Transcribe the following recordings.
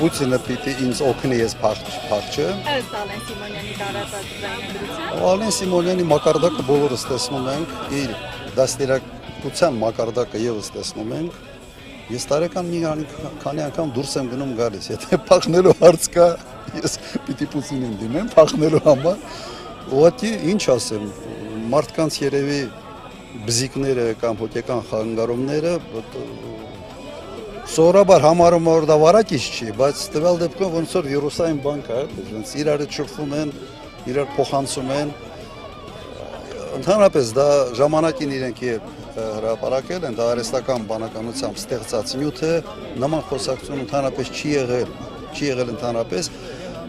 Պուտինը պիտի ինձ օգնի ես փախչը։ Ըստ Ալեն Սիմոնյանի տարածած ձայնագրության։ Ալեն Սիմոնյանի մակարդակը բոլորս տեսնում ենք, իր դաստիարակության մակարդակը եւս տեսնում ենք։ Ես տարեկան մի քանի անգամ դուրս եմ գնում գալիս, եթե փախնելու հարց կա, ես պիտի Պուտինին դիմեմ փախնելու համար։ Ուղղակի ինչ ասեմ, մարդկանց երևի բզիկները կամ հոգեկան խանգարումները սովորաբար համարում որ դա վարակիչ չի, բայց տվյալ դեպքում ոնց որ վիրուսային բան կա, ոնց իրար շփվում են, իրար փոխանցում են։ Ընդհանրապես դա ժամանակին իրենք հրապարակել են, դա արհեստական բանականությամբ ստեղծած նյութ է, նման խոսակցություն ընդհանրապես չի եղել ընդհանրապես։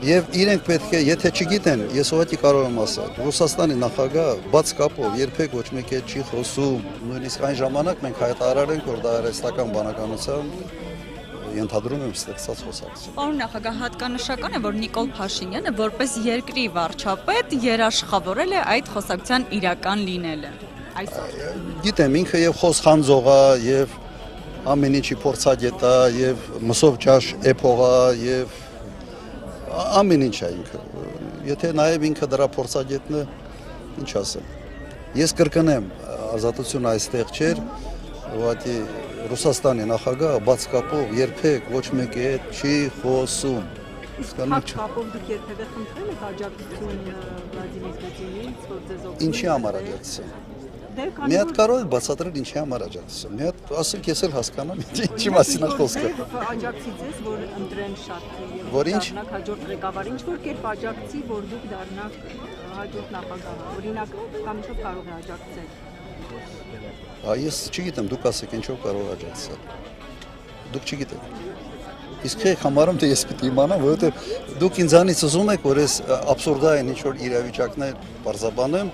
Եվ իրենք պետք է, եթե չգիտեն, ես ուղղակի կարող եմ ասել, Ռուսաստանի նախագահ բաց կապով երբեք ոչ մեկ հետ չի խոսում, նույնիսկ այն ժամանակ մենք հայտարարել ենք, որ դա արհեստական բանականությամբ ենթադրում եմ ստեղծած խոսակցություն։ Պարոն նախագահ, հատկանշական է, որ Նիկոլ Փաշինյանը որպես երկրի վարչապետ երաշխավորել է այդ խոսակցության իրական լինելը։ Այսօր Գիտեմ, ինքը եւ խոսխանձող է, եւ ամեն ինչի փորձագետ է, եւ մսով ճաշ էփող է, եւ ամեն ինչ է ինքը։ Եթե նաև ինքը դրա փորձագետն է, ինչ ասեմ։ Ես կրկնեմ, ազատությունը այստեղ չէր, ուղղակի Ռուսաստանի նախագահը բաց կապով երբեք ոչ մեկի հետ չի խոսում։ Բաց կապով դուք երբևէ խնդրել եք աջակցություն Վլադիմիր Պուտինից, որ ձեզ օգնի։ Ինչի համար աջակցություն։ Մի հատ կարող եք բացատրել ինչի համար աջակցություն։ Մի հատ ասեք ես էլ հասկանամ ինչի մասին է խոսքը։ Աջակցի ձեզ, որ ընտրեն շատ եւ Որ ինչ դառնաք հաջորդ ղեկավար, ինչ որ կերպ աջակցի, որ դուք դառնաք հաջորդ նախագահ։ Օրինակ, կամ ինչով կարող է աջակցել։ Ես չգիտեմ, դուք ասեք ինչով կարող է աջակցել։ Դուք չգիտեք։ Իսկ եք համարում թե ես պիտի իմանամ, որովհետեւ դուք ինձանից ուզում եք, որ ես աբսուրդային ինչ որ իրավիճակներ բարձաբանեմ,